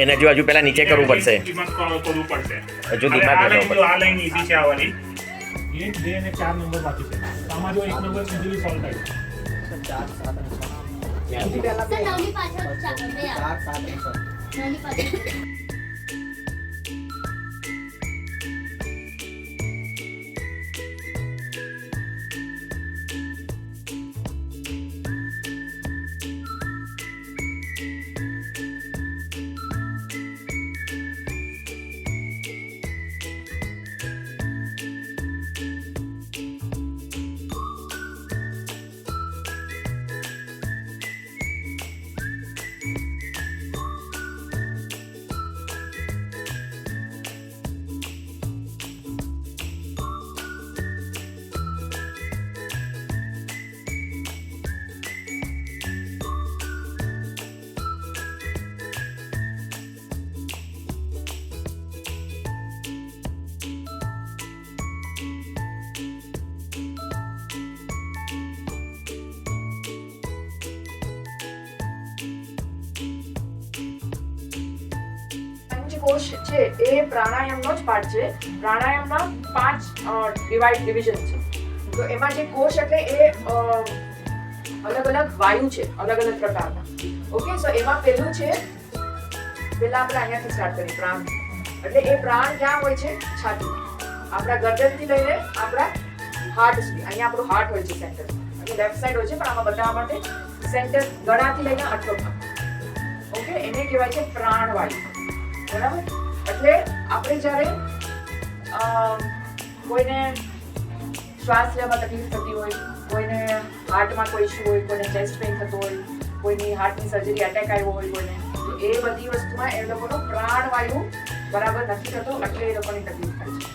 એને હજુ પેલા નીચે કરવું પડશે, હજુ દિમાગ આ લાઈન ઈઝી છે આવવાની. 1, 2 અને 4 નંબર બાકી છે. આમાં જો 1 નંબર ઈઝીલી સોલ્વ થાય. 4, 7 કોષ છે એ પ્રાણાયામનો જ પાર્ટ છે. પ્રાણાયામમાં 5 ડિવિઝન છે. તો એમાં જે કોષ એટલે એ અલગ અલગ વાયુ છે, અલગ અલગ પ્રકારના. ઓકે, સો એમાં પહેલું છે, પહેલા આપણે અહીંયાથી સ્ટાર્ટ કરીએ. પ્રાણ એટલે એ પ્રાણ ક્યાં હોય છે? છાતી. આપણા ગરદનથી લઈને આપણા હાર્ટ સુધી. અહીંયા આપણું હાર્ટ હોય છે સેન્ટર, અને લેફ્ટ સાઈડ હોય છે, પણ આમાં બતાવવા માટે સેન્ટર ગળાથી લઈને આટલો ભાગ. ઓકે, એને કહેવાય છે પ્રાણવાયુ. બરાબર? એટલે આપણે જ્યારે કોઈને શ્વાસ લેવામાં તકલીફ થતી હોય, કોઈને હાર્ટમાં કોઈ ઇશ્યુ હોય, કોઈને ચેસ્ટ પેઇન થતો હોય, કોઈની હાર્ટની સર્જરી એટેક આવ્યો હોય કોઈને, તો એ બધી વસ્તુમાં એ લોકોનો પ્રાણવાયુ બરાબર નથી થતો, એટલે એ લોકોની તકલીફ થાય છે.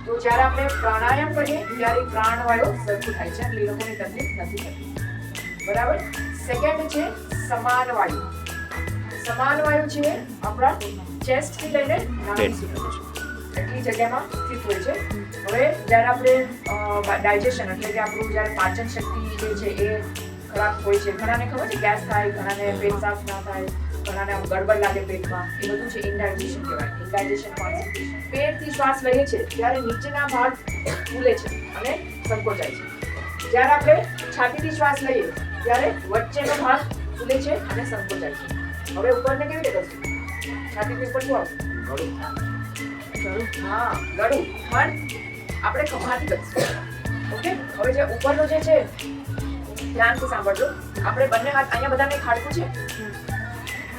તો જ્યારે આપણે પ્રાણાયામ કરીએ ત્યારે પ્રાણવાયુ સરખું થાય છે, એટલે એ લોકોની તકલીફ નથી થતી. બરાબર? સેકન્ડ છે સમાન વાયુ. સમાન વાયુ છે આપણા ચેસ્ટ થી લઈને નાભી સુધી એટલી જગ્યામાં સ્થિત હોય છે. હવે જ્યારે આપણે ડાયજેશન એટલે કે આપણું જ્યારે પાચન શક્તિ જે છે એ ખરાબ હોય છે, ઘણાને ખબર છે ગેસ થાય, ઘણાને પેટ સાફ ના થાય, ઘણાને આમ ગડબડ લાગે પેટમાં, એ બધું છે ઇનડાયજેશન કહેવાય. ઇનડાયજેશન પેટથી શ્વાસ લઈએ છે ત્યારે નીચેના ભાગ ફૂલે છે અને સંકોચાય છે. જ્યારે આપણે છાતીથી શ્વાસ લઈએ ત્યારે વચ્ચેનો ભાગ ફૂલે છે અને સંકોચાય છે. હવે ઉપરને કેવી રીતે કરશું? છાતીથી ઉપર શું આવશે? ગળું. હા, ગળું. પણ આપણે ખભાથી કરીશું. ઓકે, હવે જે ઉપરનો જે છે ધ્યાનથી સાંભળજો. આપણે બંને હાથ, અહીંયા બધાને એક હાડકું છે,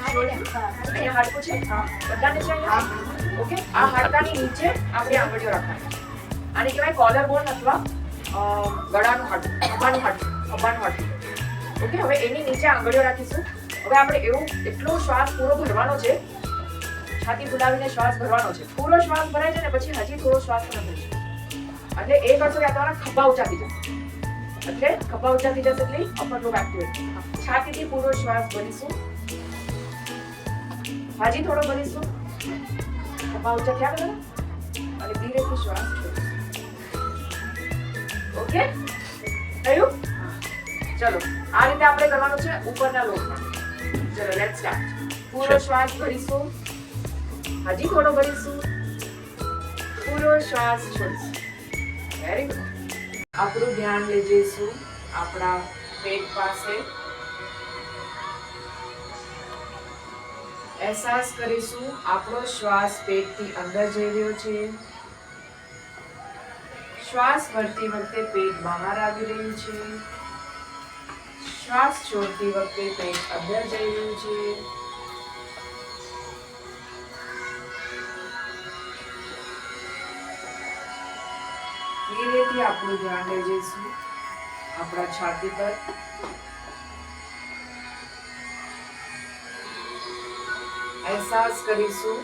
અહીંયા હાડકું છે, બધાને છે અહીંયા. ઓકે, આ હાડકાની નીચે આપણે આંગળીઓ રાખવાની. આને કહેવાય કોલર બોન અથવા ગળાનું હાડકું, ખભાનું હાડકું. ઓકે, હવે એની નીચે આંગળીઓ રાખીશું. હવે આપણે એવું એટલો શ્વાસ પૂરો ભરવાનો છે, છાતી ફૂલાવીને શ્વાસ ભરવાનો છે. પૂરો શ્વાસ ભરાય છે ને પછી હજી થોડો શ્વાસ પણ ભરશે. એટલે એ કરશો કે તમારા ખભા ઊંચા થઈ જશે. એટલે ખભા ઊંચા થઈ જશે એટલે અપર લોબ એક્ટિવેટ. છાતીથી પૂરો શ્વાસ ભરીશું, હજી થોડો ભરીશું, ખભા ઊંચા થયા બધા, અને ધીરેથી શ્વાસ ભરીશું. ઓકે, થયું? ચલો, આ રીતે આપણે કરવાનું છે ઉપરના લોબમાં. ચલો, લેટ્સ સ્ટાર્ટ. પૂરો શ્વાસ ભરીશું, હજી થોડો ભરીશું, પૂરો શ્વાસ છોડીશું. Very good. આપણું ધ્યાન લઈ જઈશું આપણા પેટ પાસે. અહેસાસ કરીશું આપણો શ્વાસ પેટથી અંદર જઈ રહ્યો છે. શ્વાસ ભરતી વખતે પેટ બહાર આવી રહ્યું છે. શ્વાસ છોડતી વખતે પેટ અંદર જઈ રહ્યું છે. ધીરેથી આપણું ધ્યાન લઈ જઈશું આપણા છાતી પર. અહેસાસ કરીશું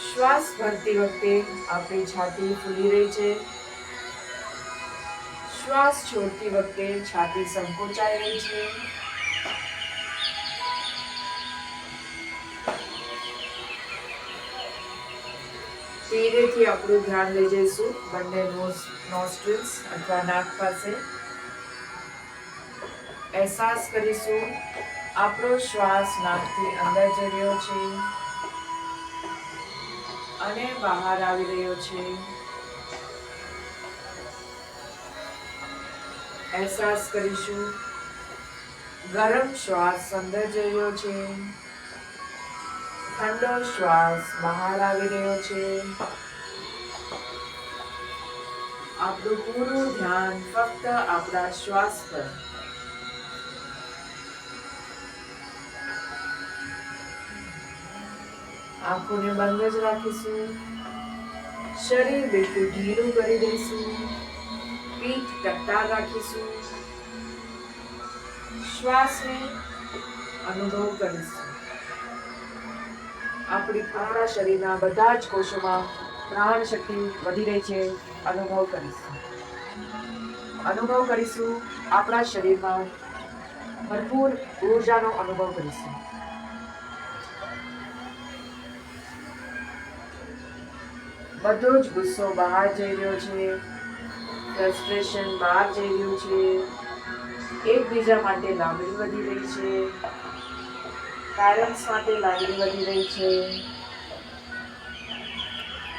શ્વાસ ભરતી વખતે આપણી છાતી ફૂલી રહી છે. શ્વાસ છોડતી વખતે છાતી સંકોચાઈ રહી છે. ધીરેથી આપણું ધ્યાન લઈ જઈશું બંને નોસ્ટ્રિલ્સ અથવા નાક પાસે. અહેસાસ કરીશું આપણો શ્વાસ નાકથી અંદર જઈ રહ્યો છે અને બહાર આવી રહ્યો છે. અહેસાસ કરીશું ગરમ શ્વાસ અંદર જઈ રહ્યો છે, ઠંડો શ્વાસ બહાર આવી રહ્યો છે. આપણું પૂરું ધ્યાન ફક્ત આપણા શ્વાસ પર. આંખોને બંધ જ રાખીશું. શરીર બિલકુલ ઢીલું કરી દઈશું. પીઠ ટકટાર રાખીશું. શ્વાસને અનુભવ કરીશું. આપણા શરીરના બધા જ કોષોમાં પ્રાણ શક્તિ વધી રહી છે. અનુભવ કરીશું. અનુભવ કરીશું આપણા શરીરમાં ભરપૂર ઉર્જાનો અનુભવ કરીશું. બધો જ ગુસ્સો બહાર જઈ રહ્યો છે, ફ્રસ્ટ્રેશન બહાર જઈ રહ્યું છે. એકબીજા માટે લાગણી વધી રહી છે, પેરેન્ટ્સ માટે લાગણી વધી રહી છે,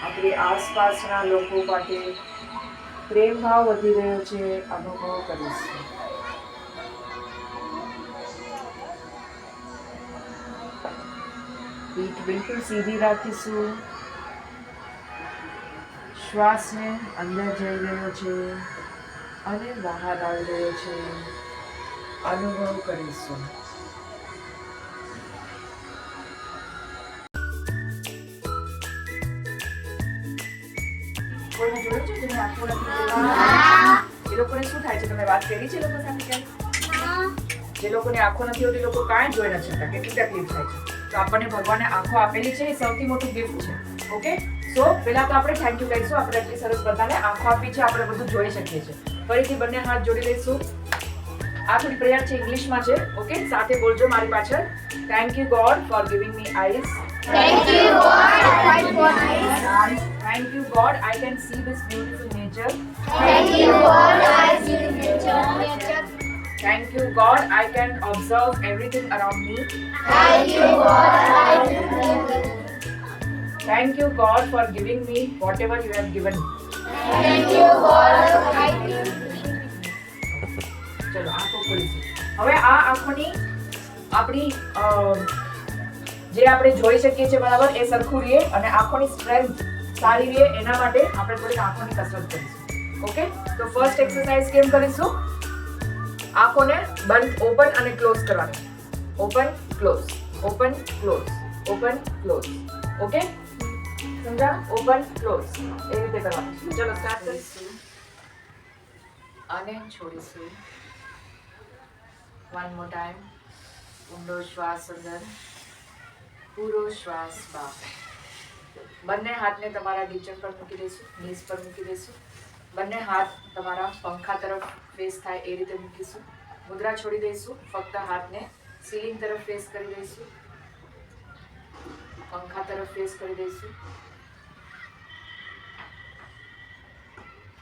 આપણી આસપાસના લોકો માટે પ્રેમ ભાવ વધી રહ્યો છે. અનુભવ કરીશું. પીઠ બિલકુલ સીધી રાખીશું. શ્વાસને અંદર જઈ રહ્યો છે અને બહાર આવી રહ્યો છે. અનુભવ કરીશું. કોઈને જોયું છે જેને આંખો નથી? એ લોકોને શું થાય છે? તમે વાત કરી છે એ લોકો સાથે ક્યારે? જે લોકોને આંખો નથી હોતી, લોકો કાંઈ જોઈ નથી શકતા, કેટલી તકલીફ થાય છે. તો આપણને ભગવાને આંખો આપેલી છે, એ સૌથી મોટું ગિફ્ટ છે. ઓકે, સો પહેલા તો આપણે થેન્ક યુ કહીશું. આપણે એટલી સરસ બધાને આંખો આપી છે, આપણે બધું જોઈ શકીએ છીએ. ફરીથી બંને હાથ જોડી લઈશું. આ થોડી પ્રેયર છે, ઇંગ્લિશમાં છે. ઓકે, સાથે બોલજો મારી પાછળ. Thank you God for giving me eyes. Thank you, God, for eyes. Thank you God I can see this beautiful nature. Thank you, God, I see the nature. Thank you God I can observe everything around me. Thank you, God, I see the nature. Thank you God for giving me whatever you have given me. Thank you, God, I see. ચલો આંખો ખોલીશું. હવે આ આંખોની આપણી જે આપણે જોઈ શકીએ છીએ બરાબર એ સરખું રહે અને આંખોની સ્ટ્રેન્થ સારી રહે એના માટે આપણે થોડી આંખોની કસરત કરીશું. ઓકે, તો ફર્સ્ટ એક્સરસાઇઝ કેમ કરીશું? આંખોને બંધ, ઓપન અને ક્લોઝ કરવાની. Open close, open close, open close. Okay, સમજા? ઓપન ક્લોઝ એ રીતે કરવાનું. ચલો સ્ટાર્ટ કરીશું અને છોડીશું. One more time. ઊંડો શ્વાસ અંદર, પૂરો શ્વાસ બહાર. બંને હાથને તમારા ગીચણ પર મૂકી દઈશું, નીઝ પર મૂકી દઈશું. બંને હાથ તમારા પંખા તરફ ફેસ થાય એ રીતે મૂકીશું. મુદ્રા છોડી દઈશું. ફક્ત હાથને સીલિંગ તરફ ફેસ કરી દઈશું, પંખા તરફ ફેસ કરી દઈશું.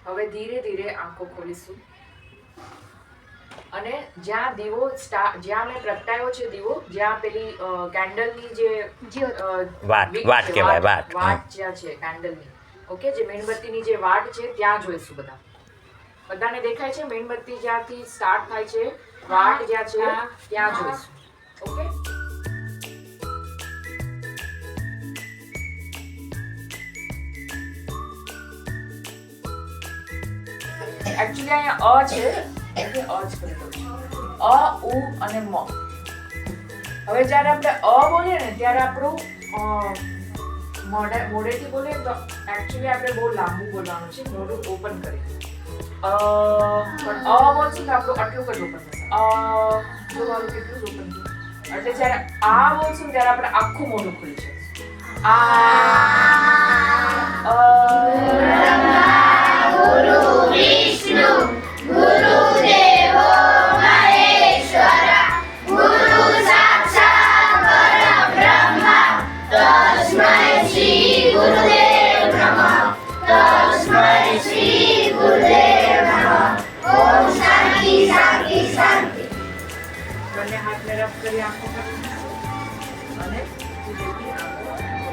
હવે ધીરે ધીરે આંખો ખોલીશું અને જ્યાં દીવો જ્યાં મેં પ્રગટાયો છે દીવો, જ્યાં પેલી કેન્ડલની જે વાટ કહેવાય, વાટ જ્યાં છે કેન્ડલની, ઓકે, જે મીણબત્તીની જે વાટ છે ત્યાં જોઈશું. બધાને દેખાય છે મીણબત્તી જ્યાંથી સ્ટાર્ટ થાય છે, વાટ જ્યાં છે ત્યાં જોઈશું. ઓકે, એકચ્યુઅલી અહીંયા અ છે એટલે અ જ કરી દઉં છું. અ, ઉ અને મ. હવે જ્યારે આપણે અ બોલીએ ને ત્યારે આપણું મોઢેથી બોલીએ તો એકચ્યુઅલી આપણે બહુ લાંબુ બોલવાનું છે, મોઢું ઓપન કરી. પણ અ બોલશું તો આપણું આટલું જ ઓપન થશે. જો મારું કેટલું જ ઓપન થયું. એટલે જ્યારે આ બોલશું ત્યારે આપણે આખું મોઢું ખુલી જશે. Vishnu, Guru Devo Maheshwara, Guru Sakshat Parabrahma, Tasmai Shri Gurudev Namah, Tasmai Shri Gurudev Namah. Om Shanti Shanti Shanti. કરી આંખો કરી અને ધીરેથી આંખો